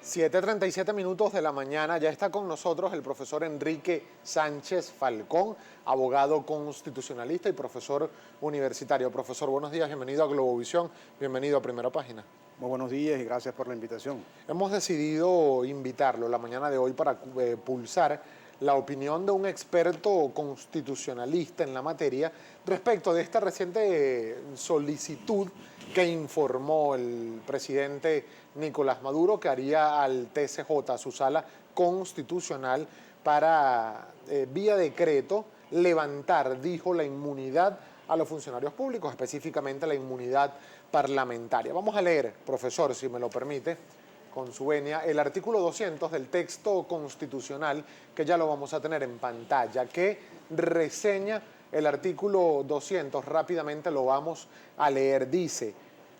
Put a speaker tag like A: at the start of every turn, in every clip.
A: 7:37 de la mañana, ya está con nosotros el profesor Enrique Sánchez Falcón, abogado constitucionalista y profesor universitario. Profesor, buenos días, bienvenido a Globovisión, bienvenido a Primera Página.
B: Muy buenos días y gracias por la invitación.
A: Hemos decidido invitarlo la mañana de hoy para pulsar la opinión de un experto constitucionalista en la materia respecto de esta reciente solicitud que informó el presidente Nicolás Maduro que haría al TSJ, a su sala constitucional, para vía decreto levantar, dijo, la inmunidad a los funcionarios públicos, específicamente la inmunidad parlamentaria. Vamos a leer, profesor, si me lo permite, con su venia, el artículo 200 del texto constitucional, que ya lo vamos a tener en pantalla, que reseña el artículo 200, rápidamente lo vamos a leer. Dice: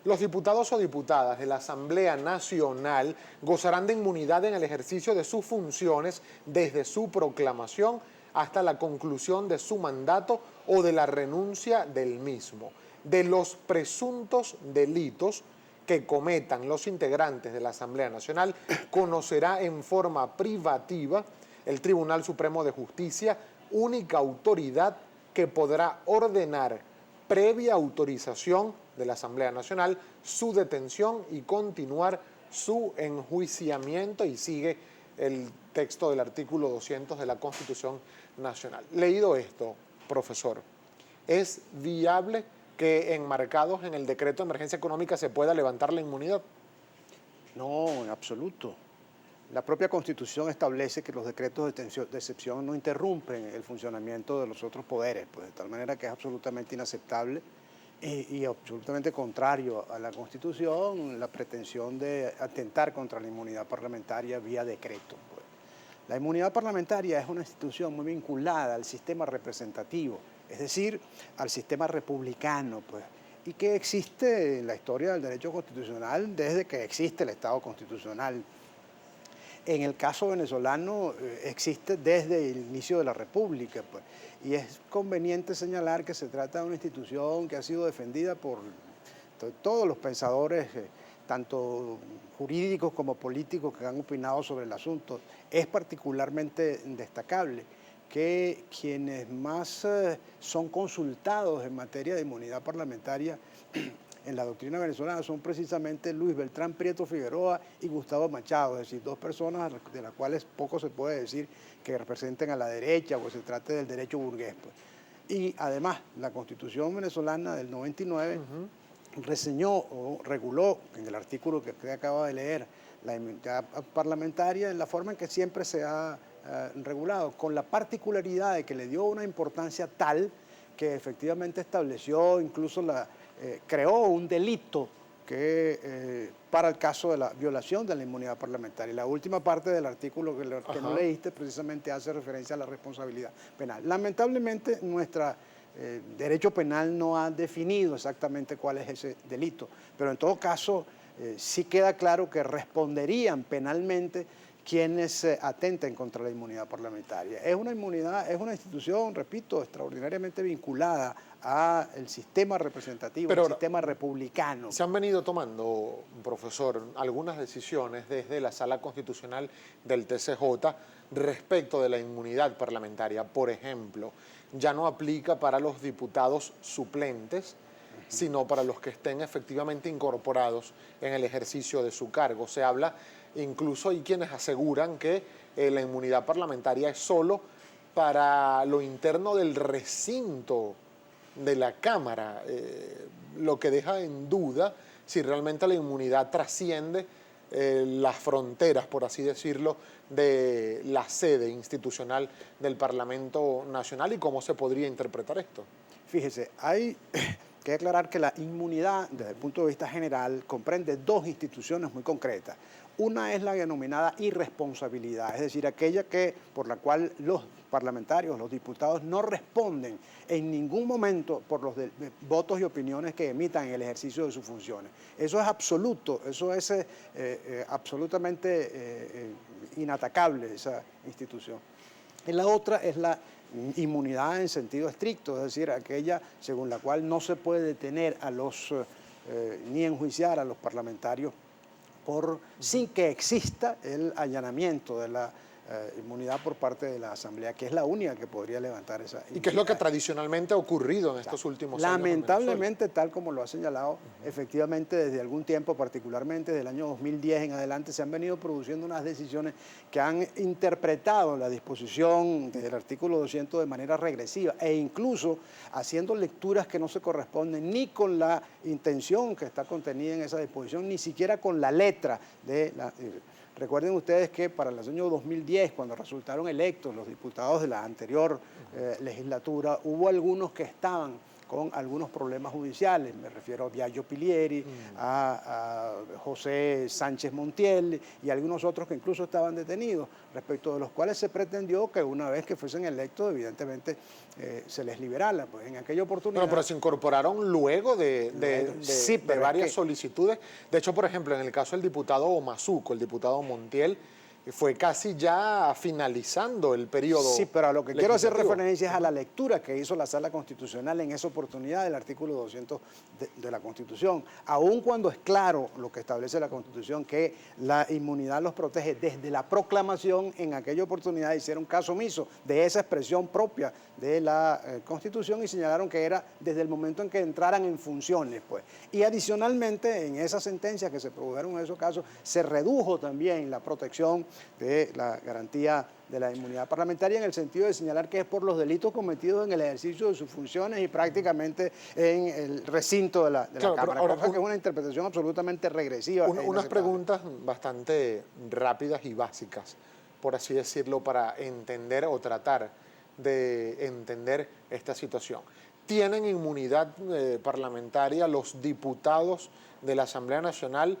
A: los diputados o diputadas de la Asamblea Nacional gozarán de inmunidad en el ejercicio de sus funciones desde su proclamación hasta la conclusión de su mandato o de la renuncia del mismo. De los presuntos delitos que cometan los integrantes de la Asamblea Nacional, conocerá en forma privativa el Tribunal Supremo de Justicia, única autoridad que podrá ordenar, previa autorización de la Asamblea Nacional, su detención y continuar su enjuiciamiento, y sigue el texto del artículo 200 de la Constitución Nacional. Leído esto, profesor, ¿es viable que enmarcados en el decreto de emergencia económica se pueda levantar la inmunidad?
B: No, en absoluto. La propia Constitución establece que los decretos de excepción no interrumpen el funcionamiento de los otros poderes, pues de tal manera que es absolutamente inaceptable y absolutamente contrario a la Constitución la pretensión de atentar contra la inmunidad parlamentaria vía decreto, pues. La inmunidad parlamentaria es una institución muy vinculada al sistema representativo, es decir, al sistema republicano, pues, y que existe en la historia del derecho constitucional desde que existe el Estado constitucional. En el caso venezolano existe desde el inicio de la República, pues, y es conveniente señalar que se trata de una institución que ha sido defendida por todos los pensadores, tanto jurídicos como políticos, que han opinado sobre el asunto. Es particularmente destacable que quienes más son consultados en materia de inmunidad parlamentaria en la doctrina venezolana son precisamente Luis Beltrán Prieto Figueroa y Gustavo Machado, es decir, dos personas de las cuales poco se puede decir que representen a la derecha o que se trate del derecho burgués, pues. Y además, la Constitución venezolana del 99 reseñó o reguló en el artículo que usted acaba de leer la inmunidad parlamentaria en la forma en que siempre se ha regulado, con la particularidad de que le dio una importancia tal que efectivamente estableció, incluso creó un delito que para el caso de la violación de la inmunidad parlamentaria. La última parte del artículo que no leíste precisamente hace referencia a la responsabilidad penal. Lamentablemente nuestro derecho penal no ha definido exactamente cuál es ese delito, pero en todo caso sí queda claro que responderían penalmente quienes atenten contra la inmunidad parlamentaria. Es una inmunidad, es una institución, repito, extraordinariamente vinculada al sistema representativo, al sistema republicano.
A: Se han venido tomando, profesor, algunas decisiones desde la Sala Constitucional del TSJ respecto de la inmunidad parlamentaria. Por ejemplo, ya no aplica para los diputados suplentes, sino para los que estén efectivamente incorporados en el ejercicio de su cargo. Se habla, incluso hay quienes aseguran que la inmunidad parlamentaria es solo para lo interno del recinto de la Cámara, lo que deja en duda si realmente la inmunidad trasciende las fronteras, por así decirlo, de la sede institucional del Parlamento Nacional, y cómo se podría interpretar esto.
B: Fíjese, hay que aclarar que la inmunidad, desde el punto de vista general, comprende dos instituciones muy concretas. Una es la denominada irresponsabilidad, es decir, aquella por la cual los parlamentarios, los diputados, no responden en ningún momento por los votos y opiniones que emitan en el ejercicio de sus funciones. Eso es absoluto, eso es absolutamente inatacable, esa institución. Y la otra es la inmunidad en sentido estricto, es decir, aquella según la cual no se puede detener a los ni enjuiciar a los parlamentarios sin que exista el allanamiento de la inmunidad por parte de la Asamblea, que es la única que podría levantar esa inmunidad.
A: ¿Y qué es lo que tradicionalmente ha ocurrido en estos últimos años?
B: Lamentablemente, tal como lo ha señalado, efectivamente desde algún tiempo, particularmente desde el año 2010 en adelante, se han venido produciendo unas decisiones que han interpretado la disposición del artículo 200 de manera regresiva e incluso haciendo lecturas que no se corresponden ni con la intención que está contenida en esa disposición, ni siquiera con la letra de la... Recuerden ustedes que para el año 2010, cuando resultaron electos los diputados de la anterior legislatura, hubo algunos que estaban con algunos problemas judiciales. Me refiero a Biagio Pilieri, a José Sánchez Montiel y algunos otros que incluso estaban detenidos, respecto de los cuales se pretendió que una vez que fuesen electos, evidentemente, se les liberara. Pues en aquella oportunidad...
A: Pero se incorporaron luego de varias solicitudes. De hecho, por ejemplo, en el caso del diputado Omazuco, el diputado Montiel, fue casi ya finalizando el periodo.
B: Sí, pero a lo que quiero hacer referencia es a la lectura que hizo la Sala Constitucional en esa oportunidad del artículo 200 de la Constitución. Aun cuando es claro lo que establece la Constitución, que la inmunidad los protege desde la proclamación, en aquella oportunidad hicieron caso omiso de esa expresión propia de la Constitución y señalaron que era desde el momento en que entraran en funciones, pues. Y adicionalmente, en esa sentencia que se produjeron en esos casos, se redujo también la protección de la garantía de la inmunidad parlamentaria en el sentido de señalar que es por los delitos cometidos en el ejercicio de sus funciones y prácticamente en el recinto de la Cámara, cosa que es una interpretación absolutamente regresiva.
A: Unas preguntas bastante rápidas y básicas, por así decirlo, para entender o tratar de entender esta situación. ¿Tienen inmunidad parlamentaria los diputados de la Asamblea Nacional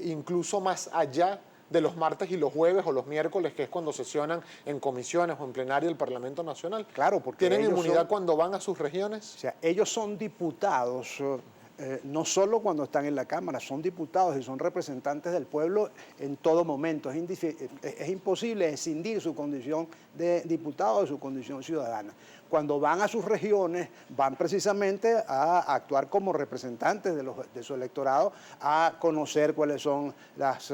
A: incluso más allá de los martes y los jueves o los miércoles, que es cuando sesionan en comisiones o en plenario el Parlamento Nacional?
B: Claro, porque
A: ¿tienen inmunidad cuando van a sus regiones?
B: O sea, ellos son diputados, no solo cuando están en la Cámara, son diputados y son representantes del pueblo en todo momento. Es imposible escindir su condición de diputado de su condición ciudadana. Cuando van a sus regiones, van precisamente a actuar como representantes de su electorado, a conocer cuáles son las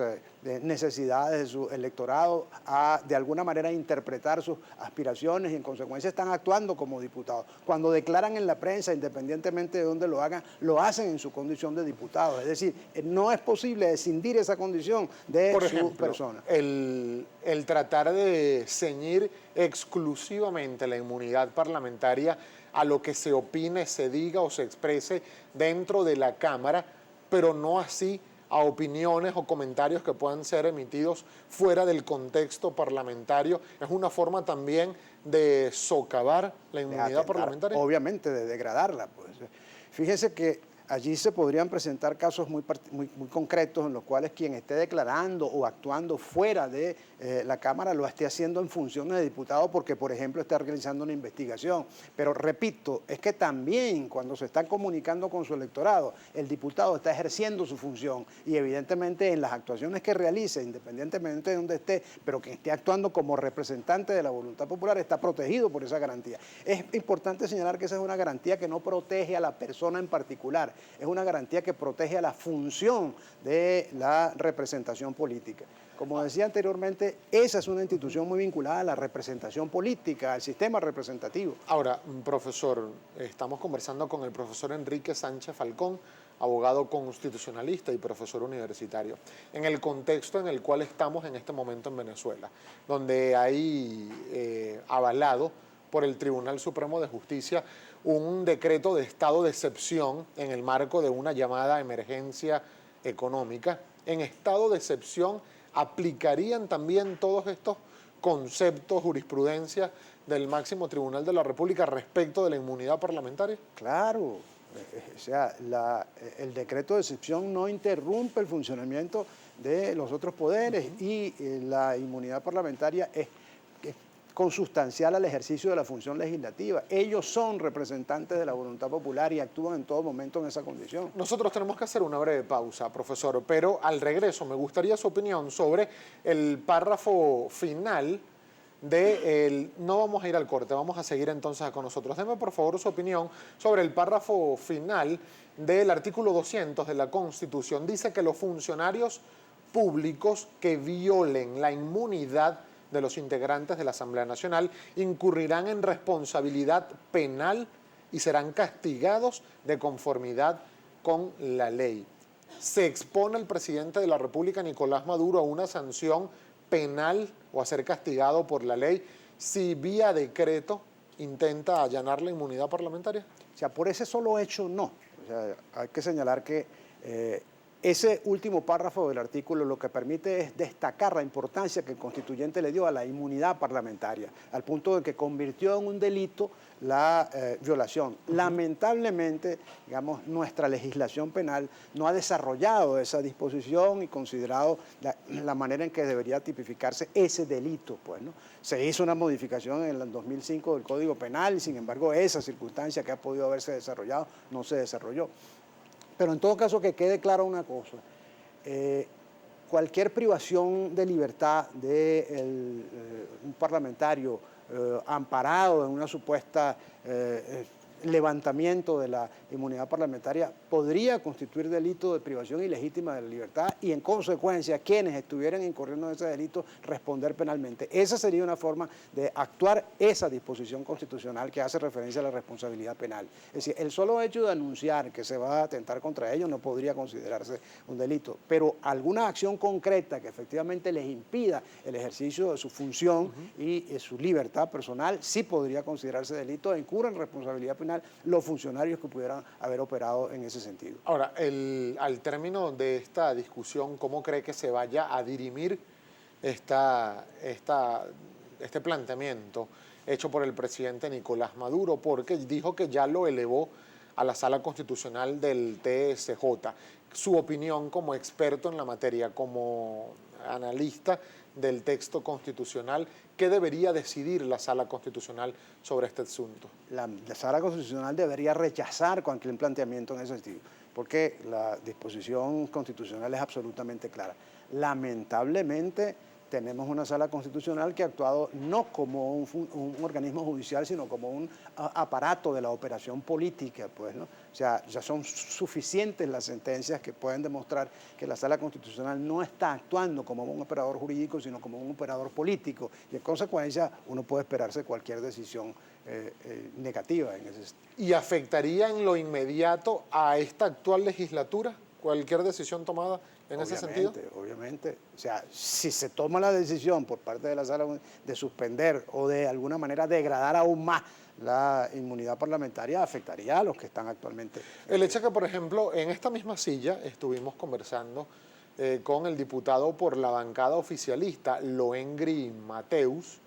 B: necesidades de su electorado, a de alguna manera interpretar sus aspiraciones y en consecuencia están actuando como diputados. Cuando declaran en la prensa, independientemente de dónde lo hagan, lo hacen en su condición de diputados. Es decir, no es posible escindir esa condición de su persona.
A: El tratar de ceñir exclusivamente la inmunidad parlamentaria a lo que se opine, se diga o se exprese dentro de la Cámara, pero no así a opiniones o comentarios que puedan ser emitidos fuera del contexto parlamentario, es una forma también de socavar la inmunidad parlamentaria.
B: Obviamente, de degradarla. Pues. Fíjense que allí se podrían presentar casos muy concretos en los cuales quien esté declarando o actuando fuera de la Cámara lo esté haciendo en funciones de diputado porque, por ejemplo, está realizando una investigación. Pero, repito, es que también cuando se está comunicando con su electorado, el diputado está ejerciendo su función y, evidentemente, en las actuaciones que realice, independientemente de donde esté, pero que esté actuando como representante de la voluntad popular, está protegido por esa garantía. Es importante señalar que esa es una garantía que no protege a la persona en particular, es una garantía que protege a la función de la representación política. Como decía anteriormente, esa es una institución muy vinculada a la representación política, al sistema representativo.
A: Ahora, profesor, estamos conversando con el profesor Enrique Sánchez Falcón, abogado constitucionalista y profesor universitario, en el contexto en el cual estamos en este momento en Venezuela, donde hay avalado por el Tribunal Supremo de Justicia un decreto de estado de excepción en el marco de una llamada emergencia económica. En estado de excepción aplicarían también todos estos conceptos, jurisprudencia del máximo tribunal de la República respecto de la inmunidad parlamentaria.
B: Claro, o sea, el decreto de excepción no interrumpe el funcionamiento de los otros poderes y la inmunidad parlamentaria es consustancial al ejercicio de la función legislativa. Ellos son representantes de la voluntad popular y actúan en todo momento en esa condición.
A: Nosotros tenemos que hacer una breve pausa, profesor, pero al regreso me gustaría su opinión sobre el párrafo final no vamos a ir al corte, vamos a seguir entonces con nosotros. Deme por favor su opinión sobre el párrafo final del artículo 200 de la Constitución. Dice que los funcionarios públicos que violen la inmunidad de los integrantes de la Asamblea Nacional incurrirán en responsabilidad penal y serán castigados de conformidad con la ley. Se expone al presidente de la República, Nicolás Maduro, a una sanción penal o a ser castigado por la ley si vía decreto intenta allanar la inmunidad parlamentaria.
B: O sea, por ese solo hecho no. O sea, hay que señalar que ese último párrafo del artículo lo que permite es destacar la importancia que el constituyente le dio a la inmunidad parlamentaria, al punto de que convirtió en un delito la violación. Lamentablemente, digamos, nuestra legislación penal no ha desarrollado esa disposición y considerado la manera en que debería tipificarse ese delito, pues, ¿no? Se hizo una modificación en el 2005 del Código Penal y, sin embargo, esa circunstancia que ha podido haberse desarrollado no se desarrolló. Pero en todo caso, que quede clara una cosa, cualquier privación de libertad de un parlamentario amparado en una supuesta levantamiento de la inmunidad parlamentaria podría constituir delito de privación ilegítima de la libertad y, en consecuencia, quienes estuvieran incurriendo en ese delito responder penalmente. Esa sería una forma de actuar esa disposición constitucional que hace referencia a la responsabilidad penal. Es decir, el solo hecho de anunciar que se va a atentar contra ellos no podría considerarse un delito, pero alguna acción concreta que efectivamente les impida el ejercicio de su función y su libertad personal sí podría considerarse delito e incurre en responsabilidad penal los funcionarios que pudieran haber operado en ese sentido.
A: Ahora, al término de esta discusión, ¿cómo cree que se vaya a dirimir este planteamiento hecho por el presidente Nicolás Maduro? Porque dijo que ya lo elevó a la Sala Constitucional del TSJ. Su opinión como experto en la materia, como analista del texto constitucional, ¿qué debería decidir la Sala Constitucional sobre este asunto?
B: La Sala Constitucional debería rechazar cualquier planteamiento en ese sentido, porque la disposición constitucional es absolutamente clara. Lamentablemente, tenemos una Sala Constitucional que ha actuado no como un organismo judicial, sino como un aparato de la operación política, pues, ¿no? O sea, ya son suficientes las sentencias que pueden demostrar que la Sala Constitucional no está actuando como un operador jurídico, sino como un operador político. Y en consecuencia, uno puede esperarse cualquier decisión negativa en ese sentido.
A: ¿Y afectaría en lo inmediato a esta actual legislatura cualquier decisión tomada en ese sentido?
B: Obviamente. O sea, si se toma la decisión por parte de la Sala de suspender o de alguna manera degradar aún más la inmunidad parlamentaria, afectaría a los que están actualmente.
A: El hecho que, por ejemplo, en esta misma silla estuvimos conversando con el diputado por la bancada oficialista, Lohengry Mateus,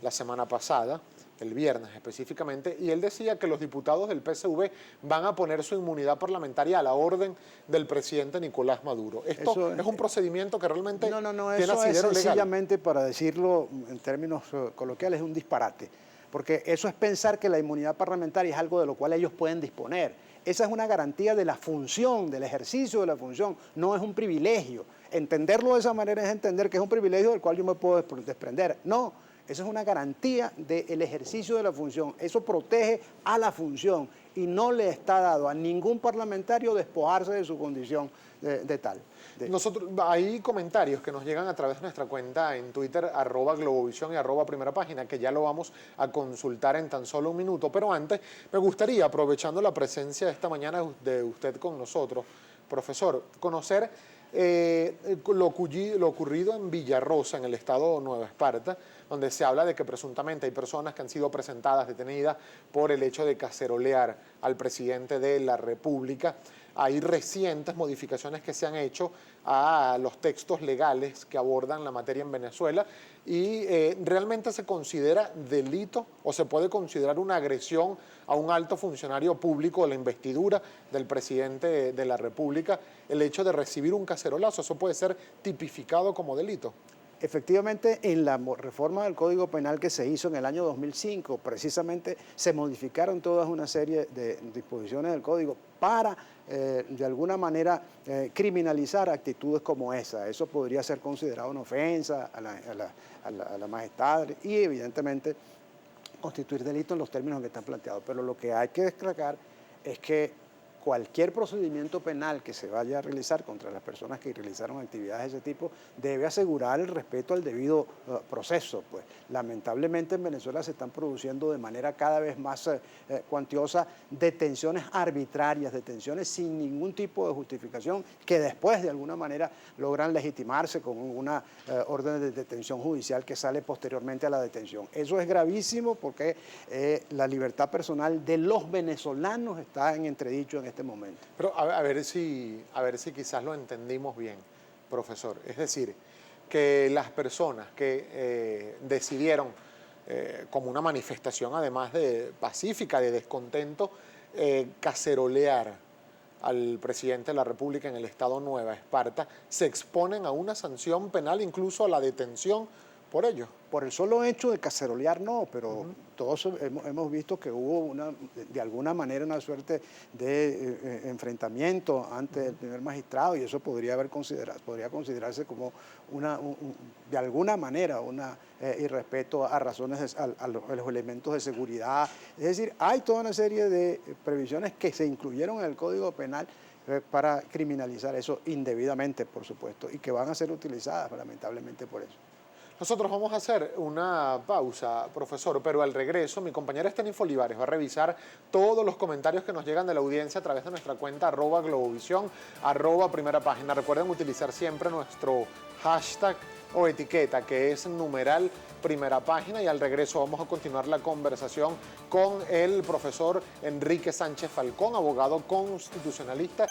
A: la semana pasada, el viernes específicamente, y él decía que los diputados del PSV van a poner su inmunidad parlamentaria a la orden del presidente Nicolás Maduro. Esto es un procedimiento que realmente
B: no,
A: tiene
B: eso es
A: asidero legal.
B: Sencillamente, para decirlo en términos coloquiales, es un disparate, porque eso es pensar que la inmunidad parlamentaria es algo de lo cual ellos pueden disponer. Esa es una garantía de la función, del ejercicio de la función, no es un privilegio. Entenderlo de esa manera es entender que es un privilegio del cual yo me puedo desprender. No. Eso es una garantía del ejercicio de la función. Eso protege a la función y no le está dado a ningún parlamentario despojarse de su condición de tal.
A: Nosotros, hay comentarios que nos llegan a través de nuestra cuenta en Twitter, @Globovisión y @Primera Página, que ya lo vamos a consultar en tan solo un minuto. Pero antes, me gustaría, aprovechando la presencia esta mañana de usted con nosotros, profesor, conocer lo ocurrido en Villarrosa, en el estado de Nueva Esparta, donde se habla de que presuntamente hay personas que han sido presentadas, detenidas por el hecho de cacerolear al presidente de la República. Hay recientes modificaciones que se han hecho a los textos legales que abordan la materia en Venezuela y ¿realmente se considera delito o se puede considerar una agresión a un alto funcionario público de la investidura del presidente de la República el hecho de recibir un cacerolazo? ¿Eso puede ser tipificado como delito?
B: efectivamente, en la reforma del Código Penal que se hizo en el año 2005, precisamente se modificaron toda una serie de disposiciones del Código para, de alguna manera, criminalizar actitudes como esa. Eso podría ser considerado una ofensa a la majestad y, evidentemente, constituir delito en los términos que están planteados. Pero lo que hay que destacar es que cualquier procedimiento penal que se vaya a realizar contra las personas que realizaron actividades de ese tipo debe asegurar el respeto al debido proceso. Pues lamentablemente en Venezuela se están produciendo de manera cada vez más cuantiosa detenciones arbitrarias, detenciones sin ningún tipo de justificación, que después de alguna manera logran legitimarse con una orden de detención judicial que sale posteriormente a la detención. Eso es gravísimo porque la libertad personal de los venezolanos está en entredicho en este momento.
A: Pero a ver si quizás lo entendimos bien, profesor. Es decir, que las personas que decidieron, como una manifestación además de pacífica, de descontento, cacerolear al presidente de la República en el estado Nueva Esparta, se exponen a una sanción penal, incluso a la detención por ello.
B: Por el solo hecho de cacerolear no, pero todos hemos visto que hubo de alguna manera una suerte de enfrentamiento ante el primer magistrado y eso podría considerarse como de alguna manera una irrespeto a razones, a los elementos de seguridad. Es decir, hay toda una serie de previsiones que se incluyeron en el Código Penal para criminalizar eso indebidamente, por supuesto, y que van a ser utilizadas lamentablemente por eso.
A: Nosotros vamos a hacer una pausa, profesor, pero al regreso mi compañera Estefanía Olivares va a revisar todos los comentarios que nos llegan de la audiencia a través de nuestra cuenta @Globovisión, @Primera Página. Recuerden utilizar siempre nuestro hashtag o etiqueta, que es numeral Primera Página, y al regreso vamos a continuar la conversación con el profesor Enrique Sánchez Falcón, abogado constitucionalista.